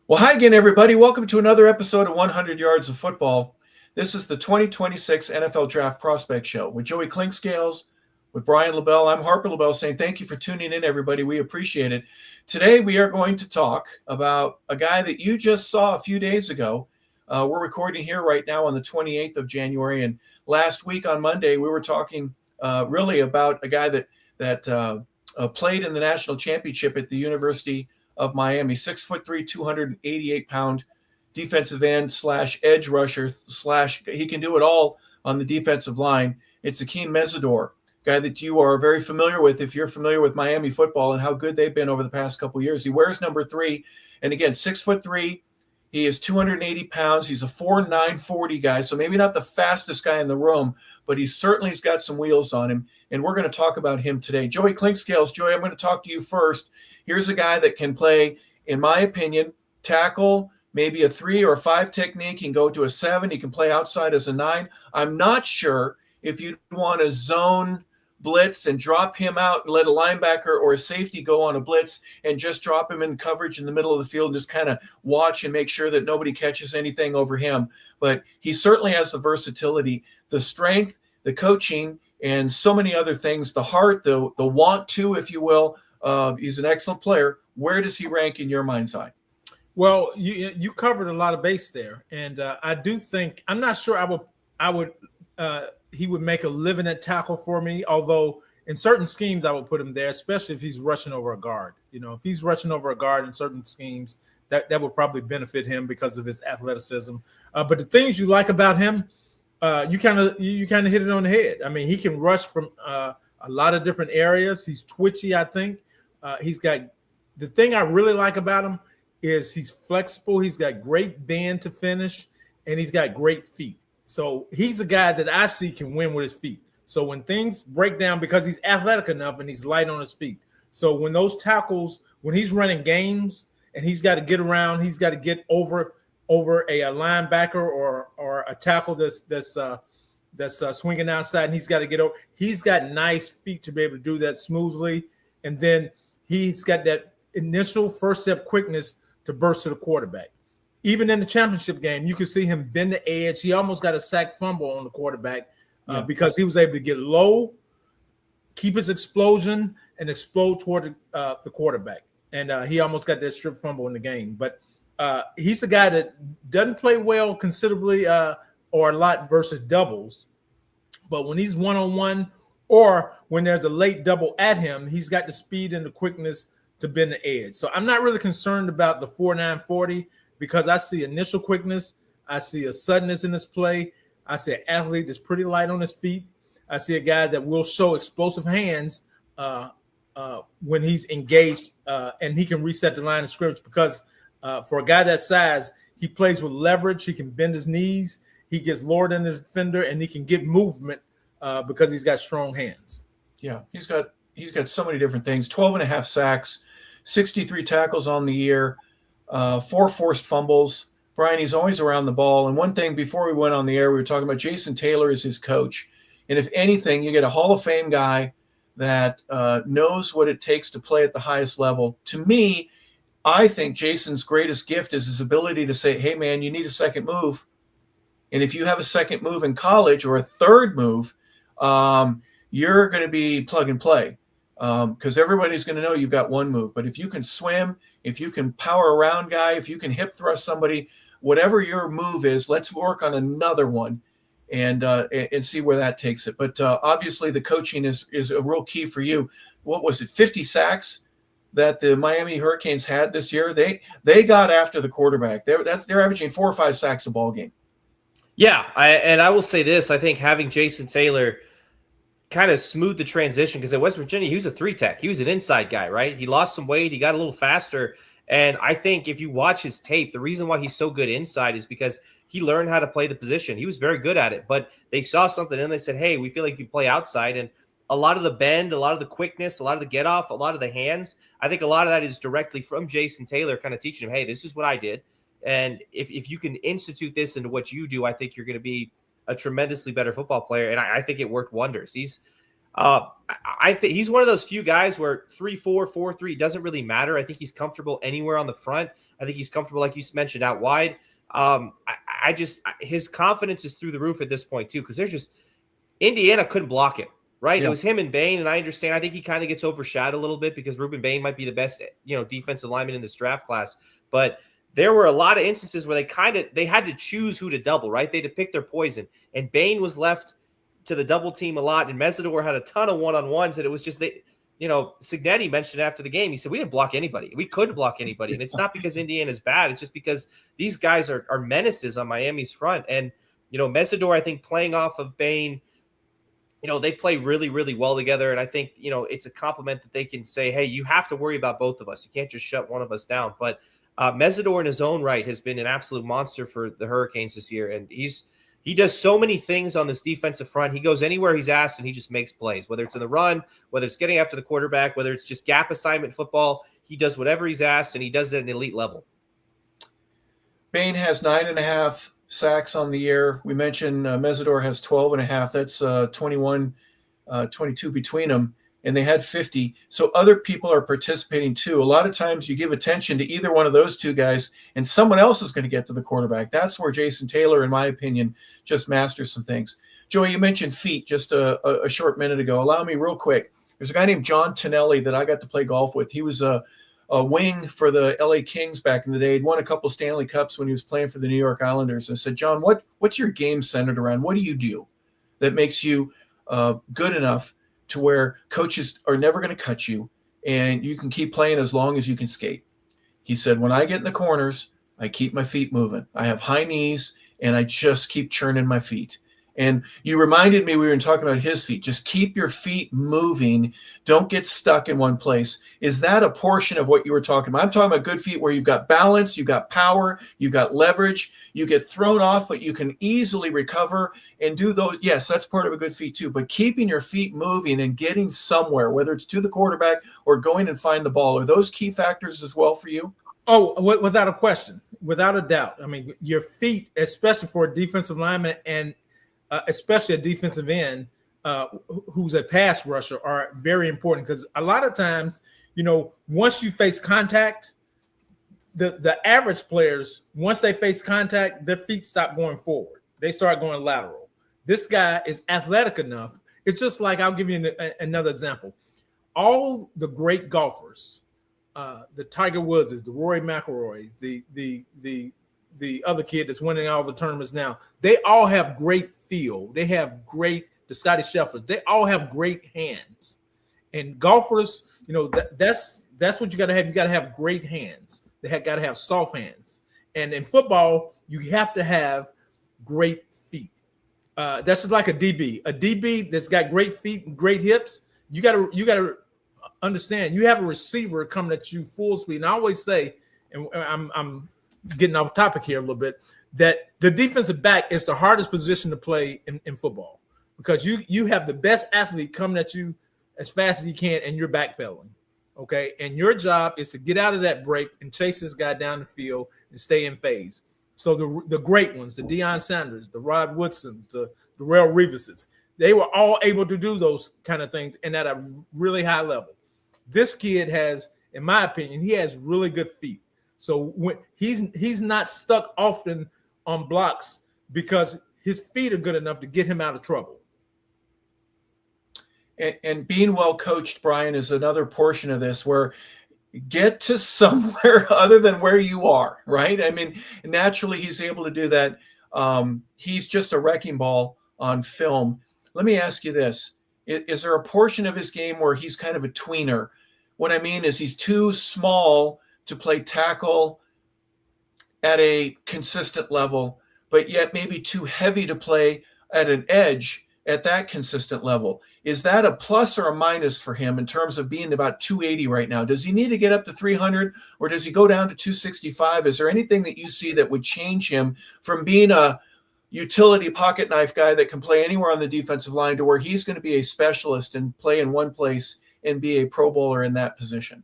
Well, hi again, everybody. Welcome to another episode of 100 Yards of Football. This is the 2026 NFL Draft Prospect Show with Joey Clinkscales, with Brian LeBel. I'm Harper LeBel saying thank you for tuning in, everybody. We appreciate it. Today, we are going to talk about a guy that you just saw a few days ago. We're recording here right now on the 28th of January. And last week on Monday, we were talking really about a guy that played in the national championship at the University of Miami, 6'3", 288-pound defensive end / edge rusher / he can do it all on the defensive line. It's Akheem Mesidor, guy that you are very familiar with if you're familiar with Miami football and how good they've been over the past couple of years. He wears number 3, and again, 6'3". He is 280 pounds. He's a 4'9", 40 guy, so maybe not the fastest guy in the room, but he's got some wheels on him, and we're going to talk about him today. Joey Clinkscales. Joey, I'm going to talk to you first. Here's a guy that can play, in my opinion, tackle, maybe a 3 or 5 technique. He can go to a 7. He can play outside as a 9. I'm not sure if you'd want to zone blitz and drop him out and let a linebacker or a safety go on a blitz and just drop him in coverage in the middle of the field and just kind of watch and make sure that nobody catches anything over him. But he certainly has the versatility, the strength, the coaching, and so many other things, the heart, the want to, if you will. He's an excellent player. Where does he rank in your mind's eye? Well, you covered a lot of base there, and I do think I'm not sure he would make a living at tackle for me. Although in certain schemes I would put him there, especially if he's rushing over a guard. You know, if he's rushing over a guard in certain schemes, that would probably benefit him because of his athleticism. But the things you like about him, you kind of hit it on the head. I mean, he can rush from a lot of different areas. He's twitchy, I think. He's got the thing I really like about him is he's flexible. He's got great bend to finish, and he's got great feet. So he's a guy that I see can win with his feet. So when things break down, because he's athletic enough and he's light on his feet. So when those tackles, when he's running games and he's got to get around, he's got to get over a linebacker or a tackle that's swinging outside, and he's got to get over. He's got nice feet to be able to do that smoothly, and then he's got that initial first step quickness to burst to the quarterback. Even in the championship game, you could see him bend the edge. He almost got a sack fumble on the quarterback because he was able to get low, keep his explosion, and explode toward the quarterback. And he almost got that strip fumble in the game. But he's a guy that doesn't play well considerably or a lot versus doubles. But when he's one-on-one or when there's a late double at him, he's got the speed and the quickness to bend the edge. So I'm not really concerned about the 4'9", 40 because I see initial quickness. I see a suddenness in his play. I see an athlete that's pretty light on his feet. I see a guy that will show explosive hands when he's engaged, and he can reset the line of scrimmage because for a guy that size, he plays with leverage. He can bend his knees. He gets lower than the defender, and he can get movement because he's got strong hands. Yeah, he's got so many different things. 12.5 sacks, 63 tackles on the year, 4 forced fumbles. Brian, he's always around the ball. And one thing before we went on the air, we were talking about Jason Taylor as his coach. And if anything, you get a Hall of Fame guy that knows what it takes to play at the highest level. To me, I think Jason's greatest gift is his ability to say, hey, man, you need a second move. And if you have a second move in college or a third move, you're going to be plug and play because everybody's going to know you've got one move. But if you can swim, if you can power around guy, if you can hip thrust somebody, whatever your move is, let's work on another one and see where that takes it. But obviously the coaching is a real key for you. What was it, 50 sacks that the Miami Hurricanes had this year? They got after the quarterback. They're averaging 4 or 5 sacks a ball game. Yeah, I will say this. I think having Jason Taylor kind of smoothed the transition because at West Virginia, he was a 3-tech. He was an inside guy, right? He lost some weight. He got a little faster. And I think if you watch his tape, the reason why he's so good inside is because he learned how to play the position. He was very good at it. But they saw something and they said, hey, we feel like you play outside. And a lot of the bend, a lot of the quickness, a lot of the get off, a lot of the hands, I think a lot of that is directly from Jason Taylor kind of teaching him, hey, this is what I did. And if you can institute this into what you do, I think you're going to be a tremendously better football player. And I think it worked wonders. I think he's one of those few guys where 3-4, 4-3 doesn't really matter. I think he's comfortable anywhere on the front. I think he's comfortable, like you mentioned, out wide. His confidence is through the roof at this point too, because there's just Indiana couldn't block him. Right, It was him and Bain, and I understand. I think he kind of gets overshadowed a little bit because Ruben Bain might be the best, defensive lineman in this draft class. But there were a lot of instances where they had to choose who to double. Right, they had to pick their poison, and Bain was left to the double team a lot, and Mesidor had a ton of one-on-ones, and it was just Cignetti mentioned after the game, he said, we didn't block anybody. We couldn't block anybody. And it's not because Indiana's bad. It's just because these guys are menaces on Miami's front. And, Mesidor, I think, playing off of Bain, they play really, really well together. And I think, it's a compliment that they can say, hey, you have to worry about both of us. You can't just shut one of us down. But Mesidor in his own right has been an absolute monster for the Hurricanes this year. And he does so many things on this defensive front. He goes anywhere he's asked and he just makes plays, whether it's in the run, whether it's getting after the quarterback, whether it's just gap assignment football. He does whatever he's asked, and he does it at an elite level. Bain has 9.5 sacks on the year. We mentioned Mesidor has 12.5. That's 21, 22 between them, and they had 50. So other people are participating too. A lot of times you give attention to either one of those two guys, and someone else is going to get to the quarterback. That's where Jason Taylor, in my opinion, just masters some things. Joey, you mentioned feet just a short minute ago. Allow me real quick. There's a guy named John Tonelli that I got to play golf with. He was a wing for the LA Kings back in the day. He'd won a couple Stanley Cups when he was playing for the New York Islanders. I said, John, what's your game centered around? What do you do that makes you good enough to where coaches are never going to cut you and you can keep playing as long as you can skate? He said, when I get in the corners, I keep my feet moving. I have high knees and I just keep churning my feet. And you reminded me, we were talking about his feet. Just keep your feet moving. Don't get stuck in one place. Is that a portion of what you were talking about? I'm talking about good feet where you've got balance, you've got power, you've got leverage. You get thrown off, but you can easily recover and do those. Yes, that's part of a good feet too. But keeping your feet moving and getting somewhere, whether it's to the quarterback or going and find the ball, are those key factors as well for you? Oh, without a question, without a doubt. I mean, your feet, especially for a defensive lineman and especially a defensive end who's a pass rusher, are very important because a lot of times, once you face contact, the average players, once they face contact, their feet stop going forward. They start going lateral. This guy is athletic enough. It's just like, I'll give you another example. All the great golfers, the Tiger Woodses, the Rory McIlroys, the other kid that's winning all the tournaments now, they all have great feel. They have the Scotty Schefflers, they all have great hands. And golfers, that's what you got to have. You got to have great hands. They got to have soft hands. And in football, you have to have great feet. That's just like a DB. A DB that's got great feet and great hips, you got to understand, you have a receiver coming at you full speed. And I always say, and I'm getting off topic here a little bit, that the defensive back is the hardest position to play in football because you have the best athlete coming at you as fast as he can and you're backpedaling, okay? And your job is to get out of that break and chase this guy down the field and stay in phase. So the great ones, the Deion Sanders, the Rod Woodsons, the Darrelle Reeveses, they were all able to do those kind of things and at a really high level. This kid has, in my opinion, he has really good feet. So when he's not stuck often on blocks because his feet are good enough to get him out of trouble. And being well coached, Brian, is another portion of this where get to somewhere other than where you are, right? I mean, naturally he's able to do that. He's just a wrecking ball on film. Let me ask you this. Is there a portion of his game where he's kind of a tweener? What I mean is he's too small to play tackle at a consistent level, but yet maybe too heavy to play at an edge at that consistent level. Is that a plus or a minus for him in terms of being about 280 right now? Does he need to get up to 300 or does he go down to 265? Is there anything that you see that would change him from being a utility pocket knife guy that can play anywhere on the defensive line to where he's going to be a specialist and play in one place and be a Pro Bowler in that position?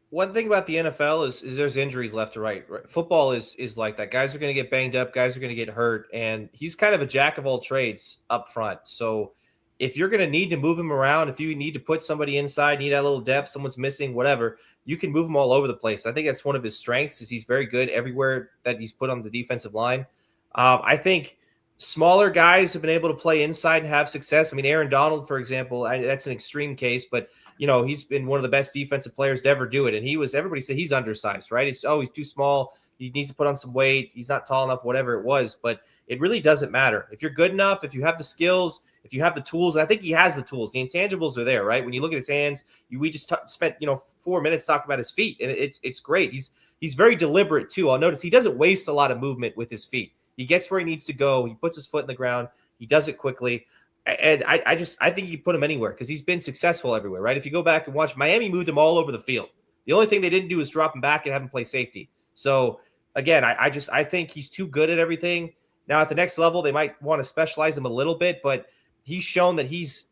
One thing about the NFL is there's injuries left to right. Football is like that. Guys are going to get banged up. Guys are going to get hurt. And he's kind of a jack of all trades up front. So if you're going to need to move him around, if you need to put somebody inside, need that little depth, someone's missing, whatever, you can move him all over the place. I think that's one of his strengths is he's very good everywhere that he's put on the defensive line. I think smaller guys have been able to play inside and have success. I mean, Aaron Donald, for example, that's an extreme case, but he's been one of the best defensive players to ever do it. And everybody said he's undersized, right? He's too small. He needs to put on some weight. He's not tall enough, whatever it was, but it really doesn't matter. If you're good enough, if you have the skills, if you have the tools, and I think he has the tools, the intangibles are there, right? When you look at his hands, we just spent 4 minutes talking about his feet, and it's great. He's very deliberate too. I'll notice he doesn't waste a lot of movement with his feet. He gets where he needs to go. He puts his foot in the ground. He does it quickly. And I think you can put him anywhere because he's been successful everywhere, right? If you go back and watch, Miami moved him all over the field. The only thing they didn't do is drop him back and have him play safety. So again, I think he's too good at everything. Now at the next level, they might want to specialize him a little bit, but he's shown that he's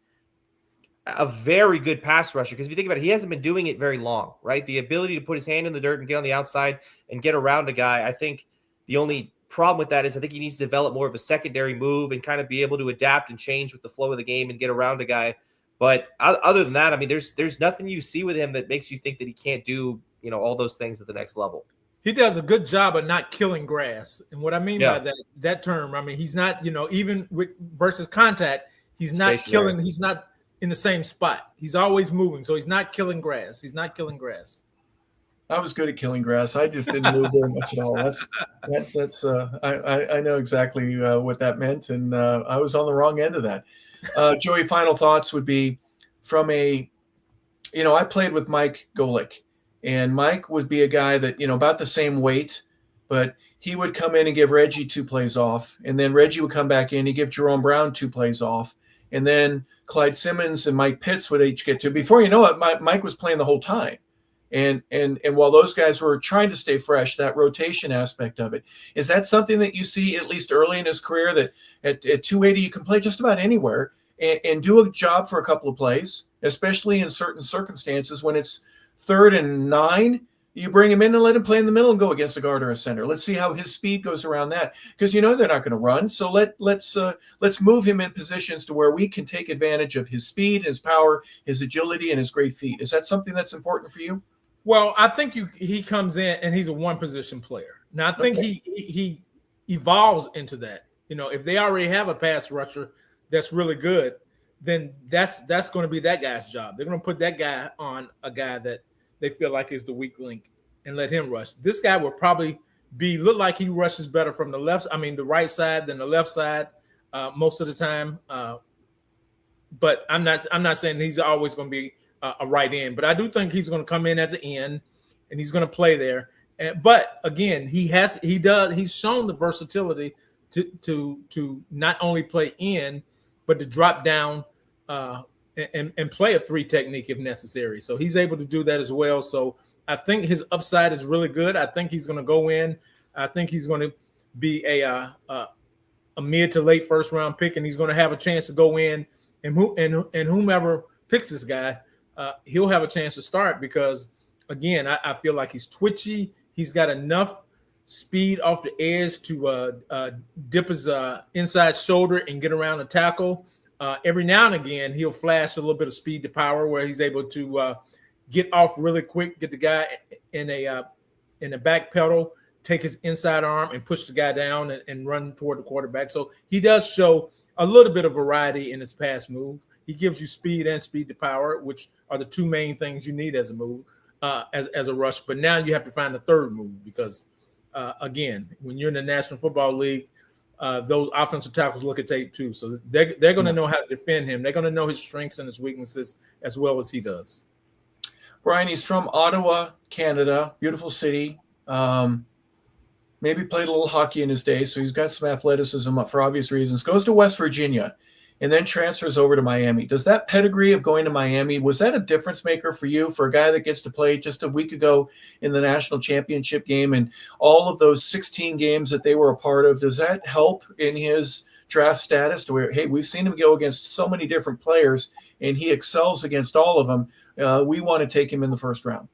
a very good pass rusher. Because if you think about it, he hasn't been doing it very long, right? The ability to put his hand in the dirt and get on the outside and get around a guy. I think the only problem with that is I think he needs to develop more of a secondary move and kind of be able to adapt and change with the flow of the game and get around a guy. But other than that, I mean, there's nothing you see with him that makes you think that he can't do, all those things at the next level. He does a good job of not killing grass. And what I mean by that term, I mean, he's not, even with versus contact, he's not killing, he's not in the same spot. He's always moving. So he's not killing grass. I was good at killing grass. I just didn't move very much at all. I know exactly what that meant. And I was on the wrong end of that. Joey, final thoughts would be from I played with Mike Golick. And Mike would be a guy that, about the same weight, but he would come in and give Reggie 2 plays off. And then Reggie would come back in and give Jerome Brown 2 plays off. And then Clyde Simmons and Mike Pitts would each get 2. Before you know it, Mike was playing the whole time. And while those guys were trying to stay fresh, that rotation aspect of it, is that something that you see at least early in his career that at 280 you can play just about anywhere and do a job for a couple of plays, especially in certain circumstances when it's 3rd and 9, you bring him in and let him play in the middle and go against a guard or a center. Let's see how his speed goes around that because they're not going to run. So let's move him in positions to where we can take advantage of his speed, his power, his agility, and his great feet. Is that something that's important for you? Well, I think he comes in and he's a one-position player. Now I think he evolves into that. If they already have a pass rusher that's really good, then that's going to be that guy's job. They're going to put that guy on a guy that they feel like is the weak link and let him rush. This guy will probably look like he rushes better from the right side than the left side most of the time. But I'm not saying he's always going to be a right end, but I do think he's going to come in as an end and he's going to play there. But again, he's shown the versatility to not only play in, but to drop down and play a 3 technique if necessary. So he's able to do that as well. So I think his upside is really good. I think he's going to go in. I think he's going to be a mid to late first round pick, and he's going to have a chance to go in. And whomever picks this guy, he'll have a chance to start because, again, I feel like he's twitchy. He's got enough speed off the edge to dip his inside shoulder and get around the tackle. Every now and again, he'll flash a little bit of speed to power where he's able to get off really quick, get the guy in a back pedal, take his inside arm and push the guy down and run toward the quarterback. So he does show a little bit of variety in his pass move. He gives you speed and speed to power, which are the 2 main things you need as a move, as a rush. But now you have to find the 3rd move because, again, when you're in the National Football League, those offensive tackles look at tape too. So they're going to know how to defend him. They're going to know his strengths and his weaknesses as well as he does. Brian, he's from Ottawa, Canada, beautiful city. Maybe played a little hockey in his day, so he's got some athleticism for obvious reasons. Goes to West Virginia and then transfers over to Miami. Does that pedigree of going to Miami, was that a difference maker for you, for a guy that gets to play just a week ago in the national championship game and all of those 16 games that they were a part of? Does that help in his draft status to where, hey, we've seen him go against so many different players and he excels against all of them. We want to take him in the first round.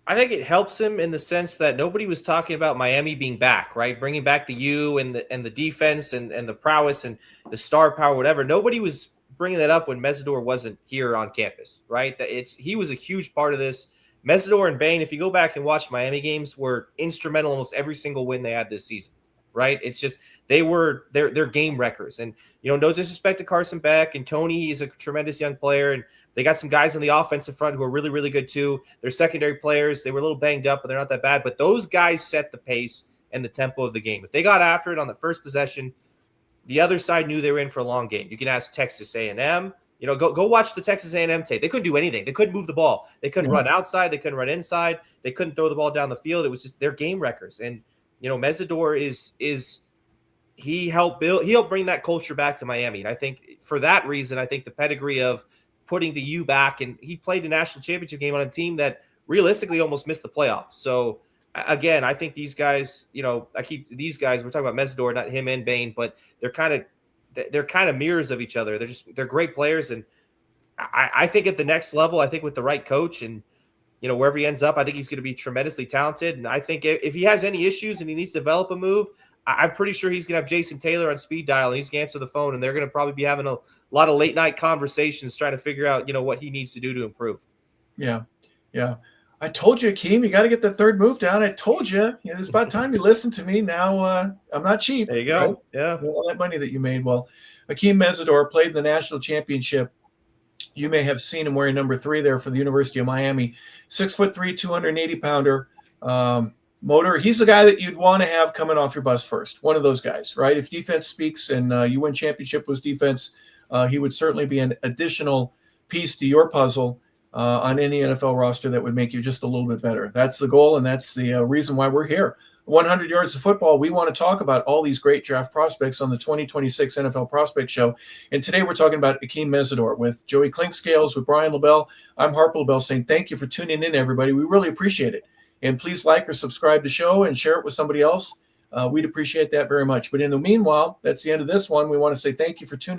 I think it helps him in the sense that nobody was talking about Miami being back, right? Bringing back the U and the defense and the prowess and the star power, whatever. Nobody was bringing that up when Mesidor wasn't here on campus, right? He was a huge part of this. Mesidor and Bain, if you go back and watch Miami games, were instrumental in almost every single win they had this season, right? It's just they're game wreckers. And, no disrespect to Carson Beck and Tony. He's a tremendous young player. And they got some guys on the offensive front who are really, really good too. They're secondary players. They were a little banged up, but they're not that bad. But those guys set the pace and the tempo of the game. If they got after it on the first possession, the other side knew they were in for a long game. You can ask Texas A&M. Go watch the Texas A&M tape. They couldn't do anything. They couldn't move the ball. They couldn't run outside. They couldn't run inside. They couldn't throw the ball down the field. It was just they're game wreckers. And Mesidor he helped bring that culture back to Miami. And I think for that reason, I think the pedigree of putting the U back, and he played a national championship game on a team that realistically almost missed the playoffs. So again, I think these guys, we're talking about Mesidor, not him and Bain, but they're kind of mirrors of each other. They're great players. And I think at the next level, I think with the right coach and, wherever he ends up, I think he's going to be tremendously talented. And I think if he has any issues and he needs to develop a move, I'm pretty sure he's going to have Jason Taylor on speed dial and he's going to answer the phone, and they're going to probably be having a lot of late night conversations trying to figure out, what he needs to do to improve. Yeah. Yeah. I told you, Akheem, you got to get the third move down. I told you, it's about time you listen to me. Now I'm not cheap. There you go. Right? Yeah. All that money that you made. Well, Akheem Mesidor played in the national championship. You may have seen him wearing number 3 there for the University of Miami. 6'3", 280-pounder motor. He's the guy that you'd want to have coming off your bus first. One of those guys, right? If defense speaks and you win championship with defense, he would certainly be an additional piece to your puzzle on any NFL roster that would make you just a little bit better. That's the goal, and that's the reason why we're here. 100 Yards of Football, we want to talk about all these great draft prospects on the 2026 NFL Prospect Show. And today we're talking about Akheem Mesidor with Joey Clinkscales, with Brian LeBel. I'm Harper LeBel saying thank you for tuning in, everybody. We really appreciate it. And please like or subscribe to the show and share it with somebody else. We'd appreciate that very much. But in the meanwhile, that's the end of this one. We want to say thank you for tuning in.